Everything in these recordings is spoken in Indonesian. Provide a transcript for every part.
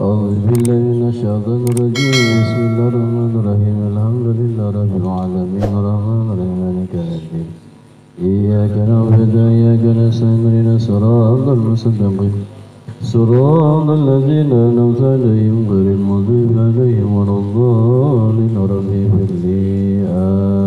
أعوذ بالله من الشيطان الرجيم بسم الله الرحمن الرحيم الحمد لله رب العالمين الرحمن الرحيم مالك يوم الدين إياك نعبد وإياك نستعين اهدنا الصراط المستقيم صراط الذين أنعمت عليهم غير المغضوب عليهم ولا الضالين رب اغفر لي آمين.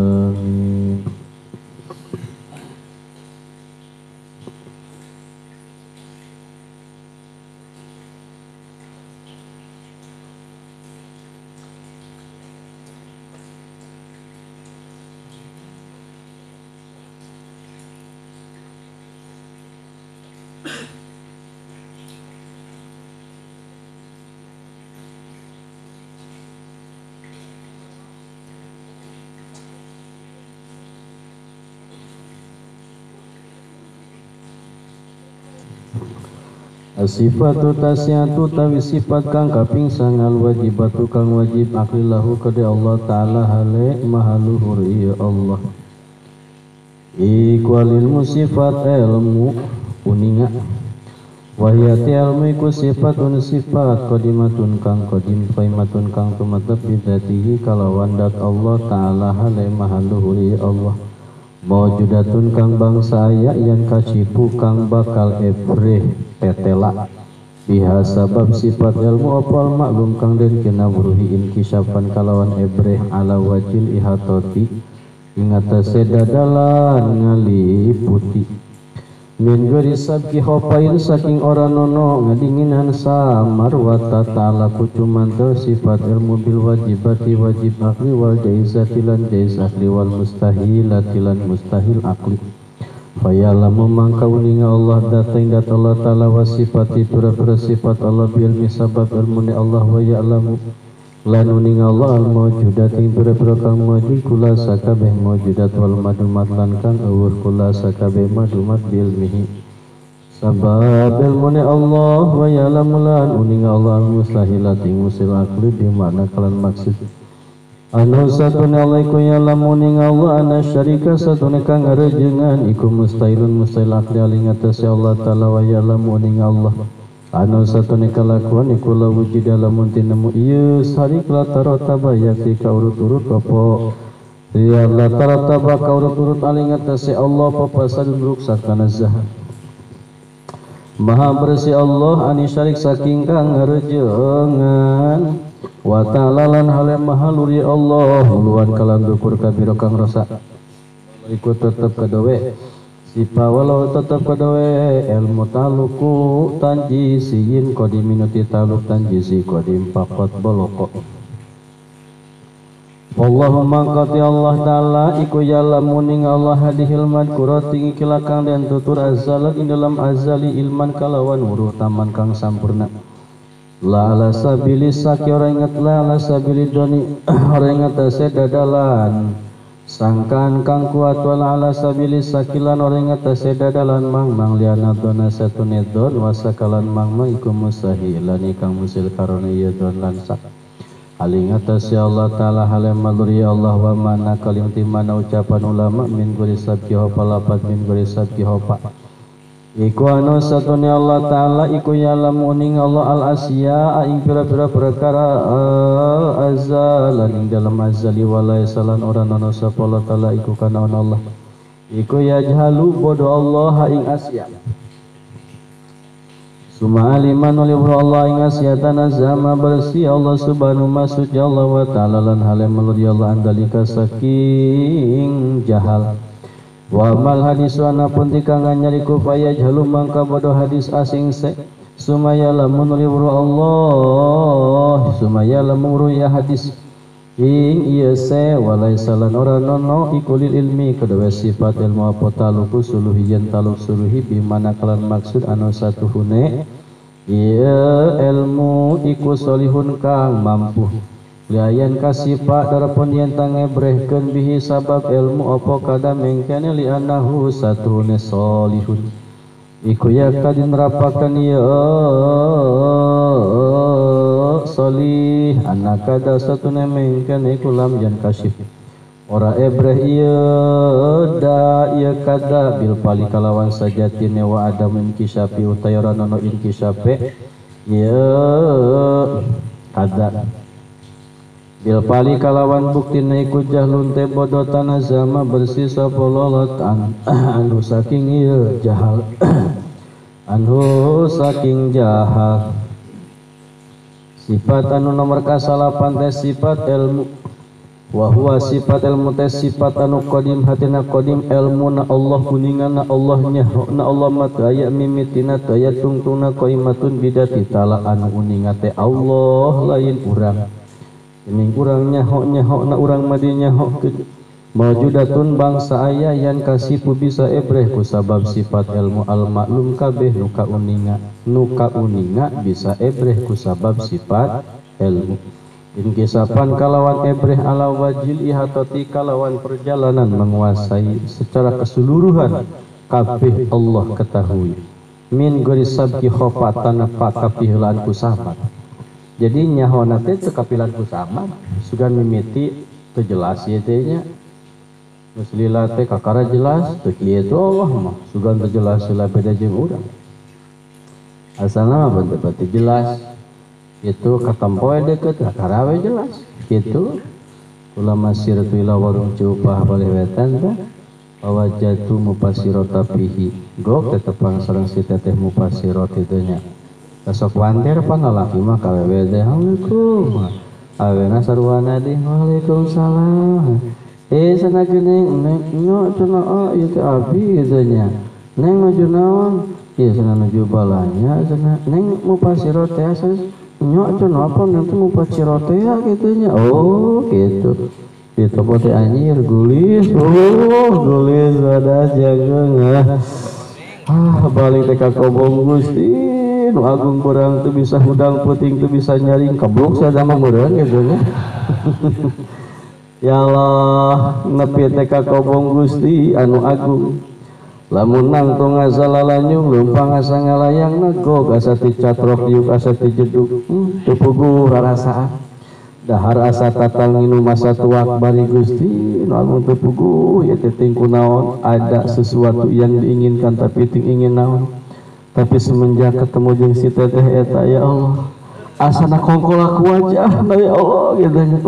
Sifatu tasyatu tawi sifat kang kaping sangal wajibatu kang wajib aklilahu kade Allah Ta'ala hale mahaluhur ya Allah ikwalil musifat ilmu uninga wahyati ilmu iku sifatun sifat qadimatun kang qadim qaimatun kang tumatep bidatihi kalawan dat Allah Ta'ala hale mahaluhur ya Allah mawjudatun kang bangsa aya yang kasipu kang bakal ebreh tetela biha sabab sifat ilmu opal maklum kang den kena wuruhi inkisafan kalawan ebreh ala wajil ihatoti ingatase dadalan ngaliputi min gori sabki hopain saking ora nono ngadinginan samar wata ta'ala kucumantel sifat ilmu bil wajibati wajib akli wal jaizati lan jaiz akli wal mustahilati lan mustahil akli fayalamu mangka uninga Allah datain dat Allah ta'ala wa sifati pura-pura sifat Allah biilmi sabab ilmuni Allah wa ya'lamu lan uninga Allah al-mawjudatin pura-pura kang mawjud kula sakabeh mawjudat wal madumat lan kang awur kula sakabeh madumat biilmihi sabab ilmuni Allah wa ya'lamu lan uninga Allah al-mustahilati musil akli dimana kalan maksud anu satune Allah iku ya'lamu ning Allah ana syarika satune kang ngarejengan iku mustahilun mustahil akli aling atase Allah Ta'ala wa ya'lamu ning Allah anu satune kalakuan iku la wujud lamun tinemu ieu sarik la tarataba yakti ka urut-urut apa ya la tarataba ka urut-urut aling atase Allah papasan ruksak kana zah maha bersih Allah ani syarik saking kang ngarejengan wa ta'ala lan hale maha luri Allah luan kalam dukur kabiro kang rasa ikut tetep kadowe sipa walau tetep kadowe ilmu taluku tanjisiyin kodim minuti taluk tanjisi kodim pakot boloko Allahumma qati Allah Ta'ala iku ya'lamu ning Allah hadihil madkurati kilakang dan tutur azalat ing dalam azali ilman kalawan wuruh taman kang sampurna la ala sabili saki orang ingat la ala sabili doni orang ingat sedadalan sangkan kang kuat wala ala sabili sakilan orang ingat sedadalan mang liana dona satune don wasakalan mang iku musahilan ikang musil karona iya don lansak aling atas ya Allah Ta'ala halim maluri Allah wa mana kalim timana ucapan ulama min guri sabki hopa lapat min guri sabki hopa iku anu satune Allah Ta'ala iku ya'lamu ning Allah al-asya ing pira-pira perkara azalan ing dalam azali walai salan orang ana sapa Allah Ta'ala iku kana Allah iku yajhalu bodo Allah ing asya suma aliman oleh Allah ing asya tanazama bersih Allah subhanahu maksud Allah wa ta'ala lan halim meluri Allah andalika saking jahal wa mal hadis wana pun tikangan nyariku faya jalu mangka bodoh hadis asing se sumaya lamun riwru Allah sumaya lamun ya hadis ing iya se walai salan ora nono ikulil ilmi kedua sifat ilmu apa taluku suluhiyan taluk suluhi bimana kalan maksud anu satu hune iya ilmu iku solihun kang mampu liayan kasipa darapun yen tangebrehkeun bihi sabab ilmu apa kada mengkene li anahu satune solihun iku yakadin rapakan ya solih anak kada satune mengkene iku lam jan kasif ora ebreh ieu da ieu kada bil pali kalawan sajatine wa adam inkisyafi utayra nono inkisyafe ya kada bil pali kalawan bukti naiku jahlun te bodoh tanah zama bersisa pololotan anu saking ieu jahal anu saking jahal sifat anu nomor kasalapan teh sifat ilmu wa huwa sifat ilmu teh sifat anu qadim hatina qadim ilmu na Allah kuningana Allah nyahna Allah mata aya mimitina teh aya tungtungna qaimatun bidati taala anu uninga teh Allah lain urang ini urang nyahok na urang madi nyahok mawjudatun bangsa aya yang kasipu bisa ebreh ku sabab sifat ilmu al maklum kabeh nuka uninga bisa ebreh ku sabab sifat ilmu inkisapan kalawan ebreh ala wajil ihatati kalawan perjalanan menguasai secara keseluruhan kabeh Allah ketahui min gori sabki khofatan pakapihlan ku sahabat. Jadi nyahona teh tekapilan ku sama sugan mimiti teu jelas ieu teh nya geus lila teh kakara jelas teu kieu teh Allah mah sugan teu jelas heula beda jeung urang asalna mah teu jelas itu katampoe deukeut kakara we jelas kitu ulama siratu ila warung cupah balewetan teh wajatu mupasirota fihi gok tetepang sareng si teteh mupasirot itu nya besok wander pangalaki mah kawewe teh Assalamualaikum awena sarwana di Waalaikumsalam sana geuning neng cenah ieu teh abi kitu nya neng nuju naon ieu sana nuju balanya sana neng mupasirot teh nya cenah apa neng teh mupasirot teh kitu nya oh kitu itu pote anjir gulis gulis ada jageung balik teh ka kobong Gusti nu agung kurang tuh bisa hudang puting tuh bisa nyaring keblok saja mah meureun gitu nya ya Allah nepi teh ka kobong Gusti anu agung lamun nangtung asa lalanyung leumpang asa ngalayang negog asa ti catrok yuk asa ti jeduk teu puguh rarasaan dahar asa tatal nginum asa tuak bari Gusti nu agung teu puguh ieu teh ting kunaon ada sesuatu yang diinginkan tapi ting ingin naon tapi semenjak ketemu jeung si teteh eta ya Allah asana kongkolak wajah na ya Allah gitu nya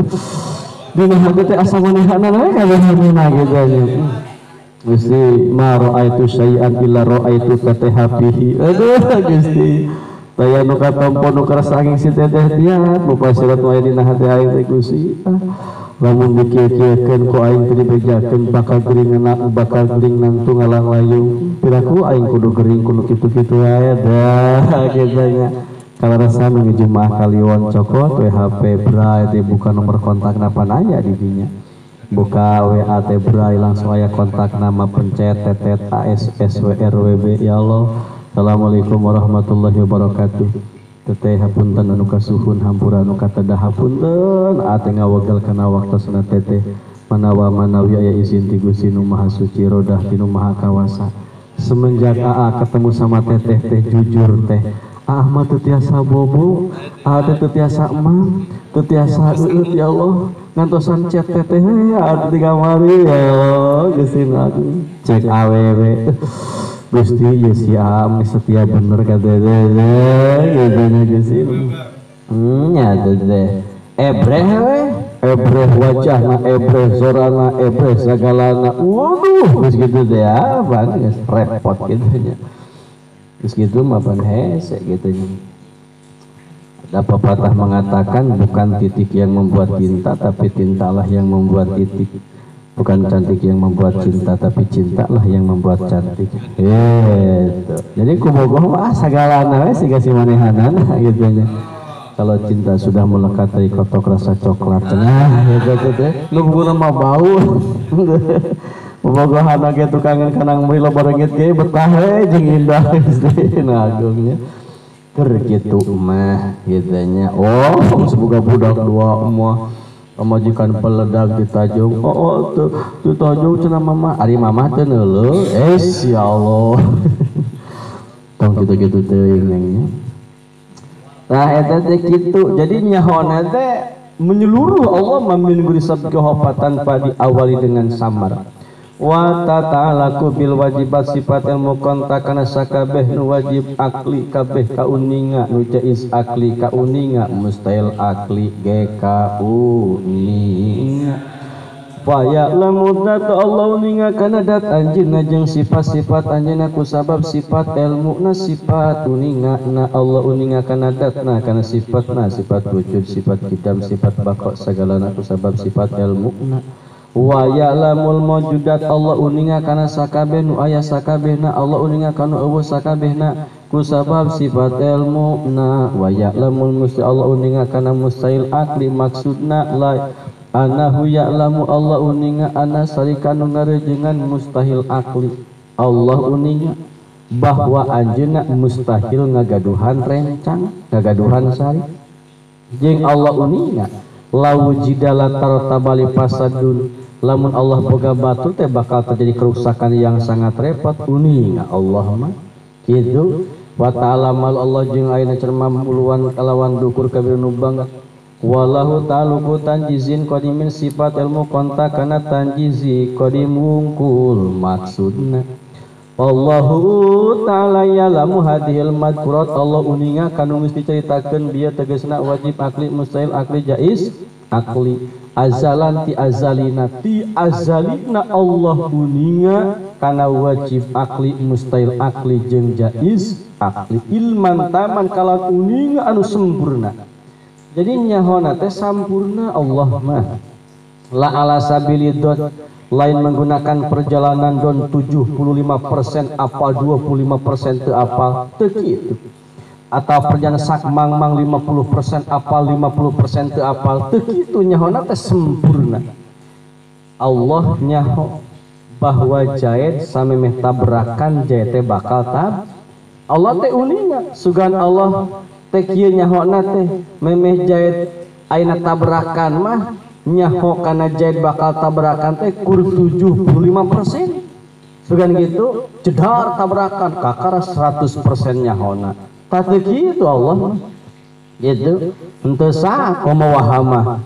dina hati teh asa manehana we kabehana gitu nya Gusti ma raaitu syai'an illa raaitu teteh fihi aduh Gusti daya nu katampo nu karasa angin si teteh tiat mupasirat wae dina hati aing teh Gusti lamun dikieu-kieukeun ku aing teu dibejakeun bakal gering nangtung ngalang layung piraku aing kudu gering kudu kitu-kitu wae dah kitu nya kalarasan nu ngijumah kaliwon cokot we HP bray teh buka nomor kontak napan aya di dinya buka WA teh bray langsung aya kontak nama pencet tetet ASSWRWB ya Allah assalamualaikum warahmatullahi wabarakatuh teteh hapunten anu kasuhun hampura anu katedah hapunten ate ngawegal kana waktosna teteh manawa manawi aya izin ti Gusti nu Maha Suci rodah tinu Maha Kawasa semenjak AA ketemu sama teteh teh jujur teh mah teu tiasa bobo teh teu tiasa emam teu tiasa eut ya Allah ngantosan chat teteh atuh di kamari ya Allah Gusti cek awewe Gusti ya si Am setia bener kata gitu Gusti nya teh ebreh we ebreh wajahna ebreh sorana ebreh sagalana waduh geus kitu teh apa geus repot kitu nya geus kitu mah pan hese kitu nya ada pepatah mengatakan bukan titik yang membuat cinta tapi tintalah yang membuat titik bukan cantik yang membuat cinta tapi cintalah yang membuat cantik gitu jadi kubogoh mah sagalana we siga si manehanana gitu nya kalau cinta sudah melekat dari kotok rasa coklat nah gitu teh lungguhna mah bau bogohan ge tukangan kanang meuli loba reungit ge betah we jeung indah Gusti nah agungnya keur kitu mah gitu nya oh semoga budak dua mah majikan peledak di Tajung tuh Tajung cenah mama ari mama teu neuleuh ya Allah tong kitu-kitu teuing nya nah eta teh kitu jadi nyahona teh menyeluruh Allah mamin guri sabda hopatan tanpa diawali dengan samar wa tata'alaku bil wajibat sifat ilmu kontak kana sakabeh nu wajib akli kabeh kauninga nu jaiz akli kauninga mustahil akli ge kauninga fa ya'lamu dat Allah uninga kana dat anjeunna jeung sifat-sifat anjeunna ku sabab sifat ilmu na sifat uninga na Allah uninga kana datna kana sifatna sifat wujud sifat qidam sifat baqa sagalana ku sabab sifat ilmu na wa ya'lamul mawjudat Allah uninga kana sakabeh nu aya sakabehna Allah uninga kana eueuh sakabehna ku sabab sifat ilmuna wa ya'lamul musti Allah uninga kana mustahil akli maksudna la anahu ya'lamu Allah uninga ana sarikanu ngarejengan mustahil akli Allah uninga bahwa anjeunna mustahil ngagaduhan rencang ngagaduhan sari jeung Allah uninga lawu jidala tartabali pasadun lamun Allah boga batul teh bakal terjadi kerusakan yang sangat repot uninga Allah mah kitu wa ta'ala mal Allah jeung ayeuna cermah muluan kalawan dukur kabir nu bangga wallahu ta'ala ku tanjizin qadimin sifat ilmu kontak kana tanjizi qadim wungkul maksudna Allahu ta'ala ya'lamu hadhil madkurat Allah uninga kanu geus dicaritakeun bieu tegasna wajib akli mustahil akli jaiz akli azalan ti azalina ti azalina Allah uninga kana wajib akli mustahil akli jeung jaiz akli ilman taman kala uninga anu sempurna jadi nyahona teh sampurna Allah mah la ala sabilidot lain menggunakan perjalanan don 75% apal 25% teu apal teu kitu atau perjalanan sak mang-mang 50% apal 50% teu apal teu kitu nyahona teh sempurna Allah nyaho bahwa jaid samemeh tabrakan jaid teh bakal tab Allah teh uninga sugan Allah teh kieu nyahona teh memeh jaid ayeuna tabrakan mah nyaho kana jaid bakal tabrakan teh kur 75% sugan gitu jedar tabrakan kakara 100% nyahona tatu kitu Allah gitu henteu sah komo wahama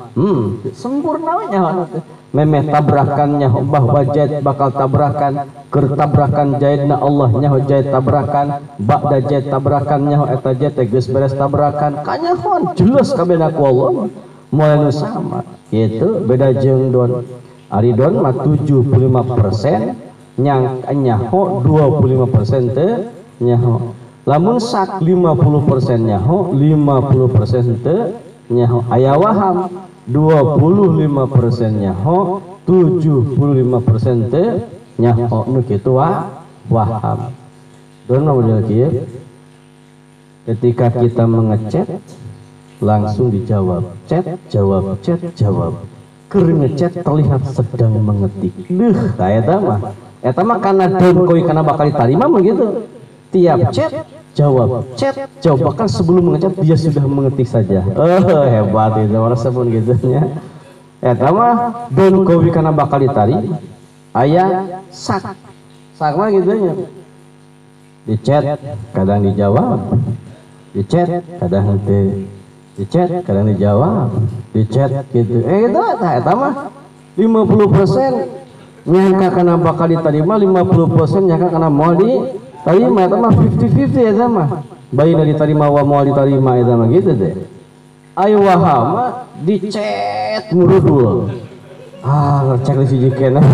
sempurna we nyahona teh memeh tabrakan nyaho bahwa jaid bakal tabrakan keur tabrakan jaidna Allah nyaho jaid tabrakan ba'da jaid tabrakan nyaho eta jaid teh geus beres tabrakan kanyahon jelas kabehna ku Allah moal nu sama yaitu beda jeung don ari don mah 75% nyang nyaho 25% teu nyaho lamun sak 50% nyaho 50% teu nyaho aya waham 25% nyaho 75% teu nyaho nu kitu waham don model kieu ketika kita mengechat langsung dijawab chat jawab chat jawab keur ngechat terlihat sedang mengetik eta mah kana don koi kana bakal ditarima mah gitu tiap chat jawab bahkan sebelum mengechat dia sudah mengetik saja hebat itu orang sebut gitu nya eta mah don koi kana bakal ditarima aya sak mah gitu nya di chat kadang dijawab di chat kadang henteu di chat kadang dijawab di chat gitu itu eta mah 50% nyangka kana bakal diterima 50% nyangka kana moal diterima eta mah 50-50 eta mah baina diterima wa moal diterima eta mah gitu deh ayo wahama di chat murudul cek di siji kena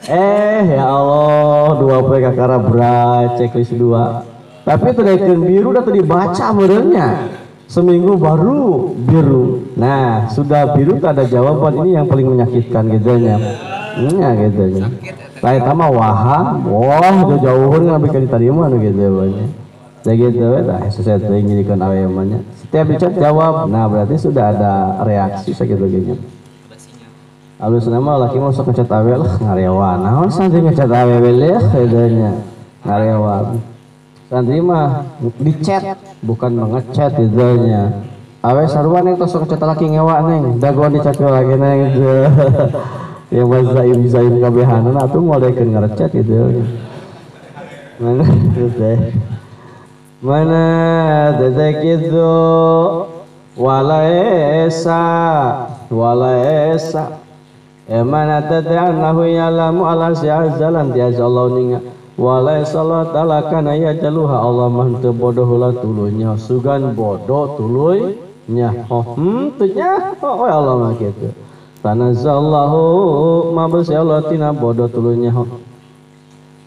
ya Allah 2 poe kakara berat checklist 2 tapi terdekeun biru udah dibaca meureunnya seminggu baru biru nah sudah biru tak ada jawaban ini yang paling menyakitkan gitu nya gitu nya lain sama waham wah jauh-jauhun nggak bisa diterima gitu banyak jadi gitu lah sesuatu yang jadikan awemannya setiap dicat jawab nah berarti sudah ada reaksi segitu gini halus nama laki mau sok ngecat awe lah ngarewan nah santri ngecat awe ya bedanya ngarewan santri mah di chat bukan mengechat idenya awe sarua neng sok ngecat laki ngewa neng dagoan dicat lagi neng gitu yang zaim kabehanan atuh modekeun ngarechat gitu mana teh kitu walaesa Emana tad'an lahu ya'lamu ala si'azalan tiasa Allah ninga walai salat ala kana ya jaluha Allah mah teu bodoh heula tuluy nya sugan bodoh tuluy nya teu nya Allah mah kitu tanazzallahu ma besi Allah tina bodoh tuluy nya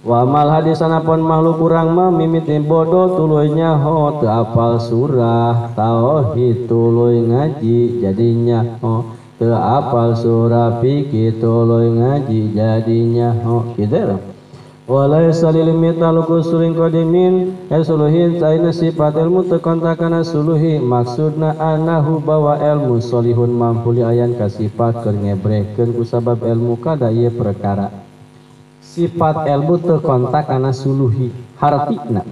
wa mal hadisana pun makhluk urang mah mimiti bodoh tuluy nya teu apal surah tauhid tuluy ngaji jadinya teu apal surah fikih tuluy ngaji jadinya kitu walai salil mitalu kusuling qadimin suluhin saina sifat ilmu teu kontakana suluhi maksudna anahu bawa ilmu solihun mampu li ayan ka sifat keur ngebrehkeun ku sabab ilmu kada ieu perkara sifat ilmu teu kontakana suluhi hartina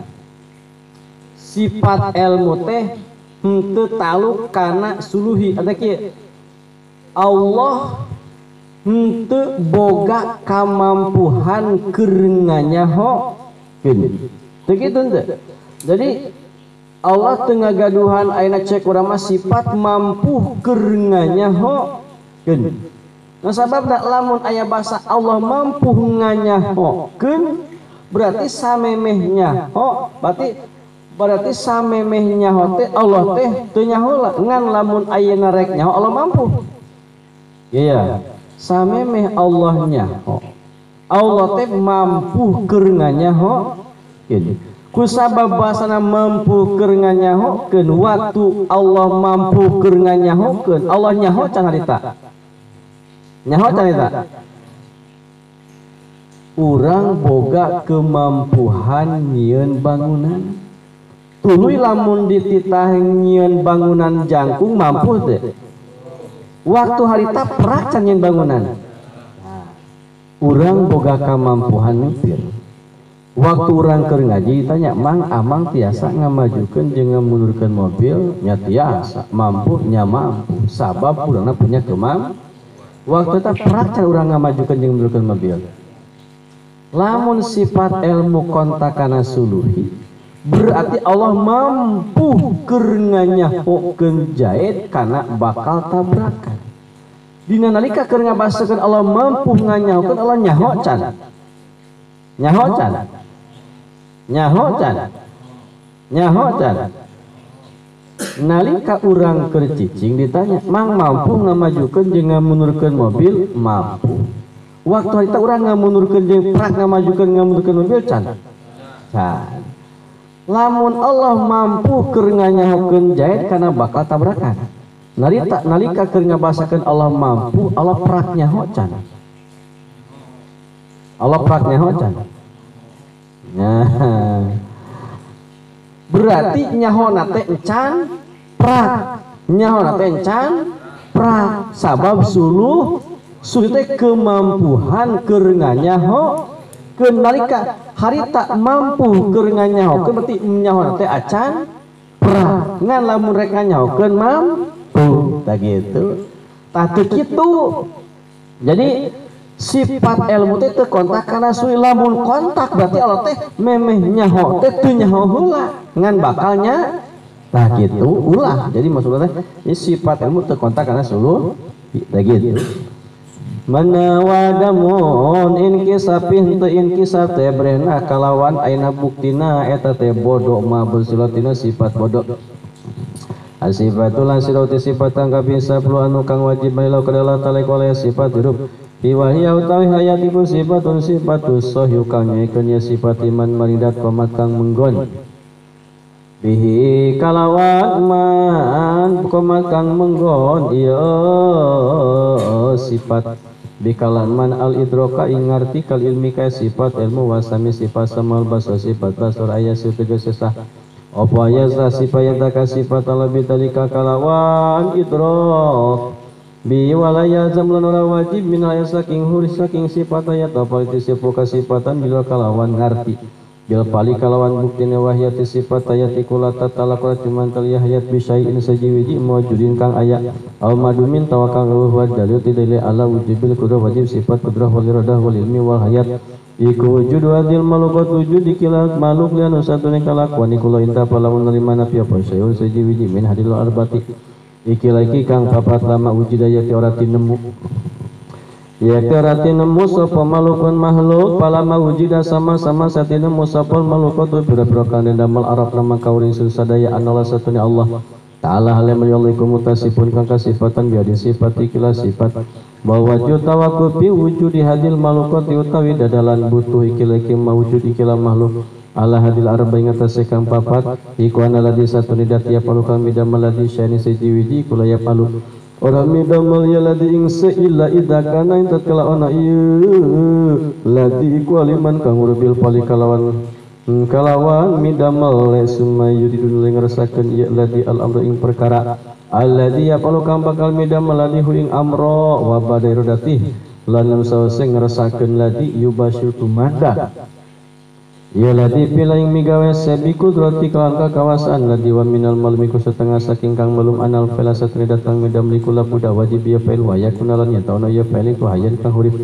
sifat ilmu teh henteu taluk kana suluhi ada kieu Allah henteu boga kamampuhan keur nganyahokeun teu kitu henteu jadi Allah teu ngagaduhan ayeuna cek urang mah sifat mampu keur nganyahokeun sababna lamun aya basa Allah mampu nganyahokeun berarti samemehnya berarti samemehnya teh Allah teh teu nyaho ngan lamun ayeuna rek nyaho Allah mampu. Iya, samemeh Allah nyaho. Allah teh mampu keur nganyahokeun. Ku sabab basana mampu keur nganyahokeun waktu Allah mampu keur nganyahokeun. Allah nyaho can harita. Nyaho can harita. Urang boga kemampuan nyieun bangunan. Tuluy lamun dititah nyieun bangunan jangkung mampu teh. Waktu harita perak can nyieun bangunan. Urang boga kamampuan nyupir. Waktu urang keur ngaji ditanya, "Mang amang tiasa ngamajukeun jeung ngamundurkeun mobil?" Nya tiasa, mampu nya mampu. Sabab urangna punya kemampuan. Waktu eta perak can urang ngamajukeun jeung ngamundurkeun mobil. Lamun sifat ilmu kontakana suluhi berarti Allah mampu keur nganyahokeun jahit kana bakal tabrakan. Dina nalika keur ngabasakeun Allah mampu nganyahokeun Allah nyaho can. Nyaho can. Nyaho can. Nyaho can. Nalika urang keur cicing ditanya, "Mang mampu ngamajukeun jeung ngamunurkeun mobil?" Mampu. Waktu harita urang ngamunurkeun jeung prak ngamajukeun ngamundurkeun mobil can. Can. Lamun Allah mampu keur nganyahokeun jahit kana bakal tabrakan. Nalika keur ngabasakeun Allah mampu, Allah prak nyaho can. Allah prak nyaho can. Nah. Berarti nyahona teh encan prak. Nyahona teh encan prak. Sabab suluh teh kemampuan keur nganyahokeun nalika harita mampu keur nganyahokeun berarti nyahona teh acan prak. Ngan lamun rek nganyahokeun mampu tah gitu. Tah teu kitu. Jadi sifat ilmu teh teu kontak kana suluh lamun kontak berarti Allah teh memeh nyaho teh teu nyaho heula ngan bakalnya tah gitu ulah. Jadi maksudna teh sifat ilmu teu kontak kana suluh tah gitu. Manawadamun inkisapih teu inkisap teh brehna kalawan aina buktina eta teh bodoh ma bersilatina sifat bodoh. Asifatul asirati sifatan kabisa pelu anu kang wajib mailau kadala talek oleh sifat hidup. Hiwahia utawi hayatipun sifatun sifatus sahih kang nyaikeun nya sifat iman maridat komat kang menggon. Bihi kalawan man komat kang menggon ieu sifat bikalan man al idroka ing ngarti kal ilmi ka sifat ilmu wasami sifat samal basar sifat basar aya sifat sesah apa aya sifat ka sifat alabi talika kalawan idrok bi walaya zamlan ora wajib min aya saking hur saking sifat ayat apa itu sifat sifatan bila kalawan ngarti bil pali kalawan buktine wahyati sifat ayat ikulata talaqra cuman taliyah hayat bisyai'in sajiwiji mawjudin kang aya al madumin tawakal wa dalil tidale ala wujubil kudrah wajib sifat kudrah wal iradah wal ilmi wal hayat iku wujud wadil malukat wujud dikilat maluk lian usatune kalakuan ikula inta palamun narimana fi apa sayun sajiwiji min hadil arbati iki lagi kang papat lama wujud ayat ora tinemu ya keratin nemu sapa malukun makhluk palama wujida sama-sama satina musapal malukatu pira-pira kang damel arab nama kauring sadaya analah satuna Allah ta'ala halim yalaikum mutasifun kang kasifatan biadi sifati kila sifat bahwa tawakufi wujudi hadil malukati utawi dadalan butuh ikil mawujud ikilah makhluk ala hadil arba ing atase kang papat iku analadi satune datia palukang midamel ladi syani siji-wiji kula ya palu ora midamel ya ladi ing seila idakana ing tatkala ana ieu ladi iku aliman kang urbil pali kalawan midamel sumayuridun ngrasakeun ya ladi al amru ing perkara alladzi yapalu kang bakal midamel ladi hu ing amra wa badairodati lan sawise ngrasakeun ladi yubasyu tumada ya ladi pilaing migawe sebi kudrati kawan kakawasan ladi wa minal malmiku setengah saking kang belum anal fela satri datang midam likula buda wajib ya fail wa yakunalan ya tauna ya fail ku hayan kang hurif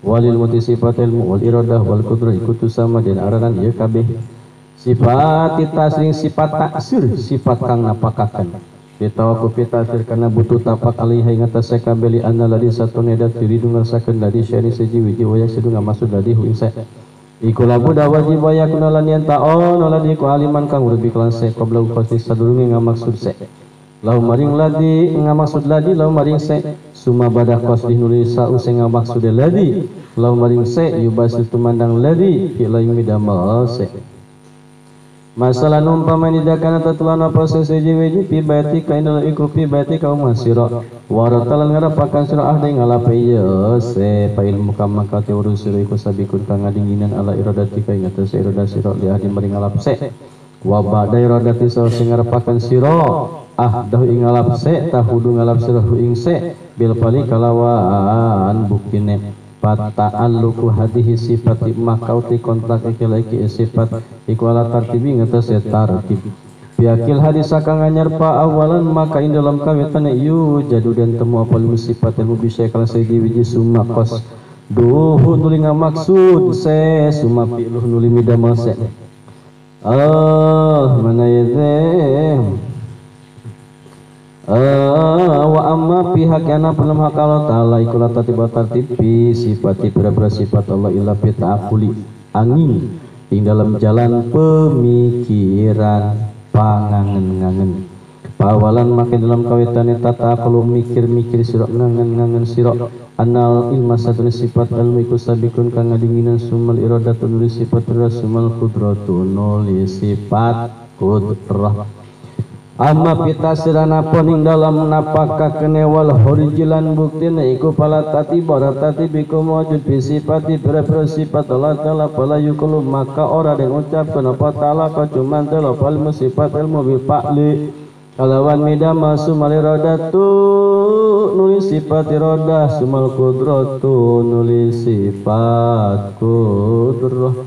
walil muti sifat ilmu wal iradah wal qudrah ikutu sama dan aranan ya kabeh sifat tasring sifat taksir sifat kang napakaken ditawakufi tasir karena butuh tapak alaiha ing atase kabeh li anna ladi satune dat diridu ngrasakeun ladi syani siji wiji wa yaksudu ngamasud ladi hu ing iku labu da wajib wa yakunalan yen taon ladi ku aliman kang urbi kelan se qabla qasdi sadurunge ngamaksud se lau maring ladi ngamaksud ladi lau maring se suma badah qasdi nulis sa'u sing ngamaksud ladi lau maring se yubasu tumandang ladi ilaing midamal se masalah numpama didakana tatulan apa seseji pi baiti kainal iku pi baiti kaum masira waratalan ngarapakan sira ahde ngalape ye se pa ilmu kamaka te urusira iku sabikun kang ngadinginan ala iradati ka ing atase iradati sira li ahdi mari ngalap se wa ba'da iradati sing ngarapakan sira dah ing ngalap se tahudu ngalap sira hu ing se bil pali kalawan buktine ta'alluqu hadhihi sifati makauti kontak iki sifat iku ala tartibi ngatasi tartib biakil hadis kang anyarpa awalan maka ing dalam kawitan yu jadu dan temu apa sifat ilmu bisa kala segi wiji summa qas duhu nuli ngamaksud se summa fi'luh nuli midamel se mana wa amma pihak yana penem hak Allah ta'ala ikulah tatibah tartibi sifati berapa sifat Allah illa pita'akuli angin ing dalam jalan pemikiran pangangen-ngangen pawalan makin dalam kawitannya tata kalau mikir-mikir sirok ngangen-ngangen sirok anal ilma satu sifat ilmu iku sabikun kang ngadinginan sumal iradatun nuli sifat sumal kudratun nuli sifat kudrah amma pitasirana poning dalam napaka kenewal horijilan buktina iku pala tati baratati biku mawujud bisipati berapa sifat Allah ta'ala pala yukulu maka ora yang ucap kenapa ta'ala kacuman telah pal musifat ilmu bipakli kalawan midama sumal iradatu nulis sifat iradah sumal kudratu nulis sifat kudrah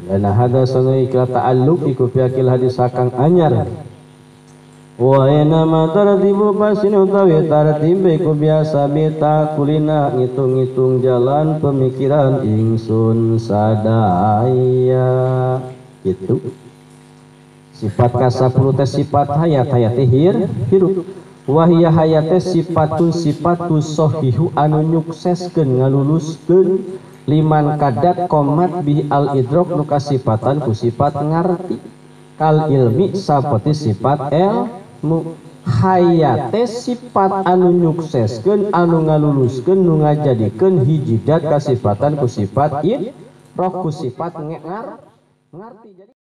dan hadasa ikla ta'alluq iku piakil hadis akang anyar wa nama tartibu pasin utawi tartib iku biasa beta kulina ngitung-ngitung jalan pemikiran ingsun sadaya itu sifat kasapulu teh sifat hayat hirup wahia hayate sifatu sohihu anu nyukseskeun ngaluluskeun liman kadat komat bi al idrok nu kasifatan ku sifat ngarti kal ilmi sapati sifat hayate sifat anu nyukseskeun anu ngaluluskeun nu ngajadikeun hijidat kasifatan ku sifat roh ku sifat ngarti.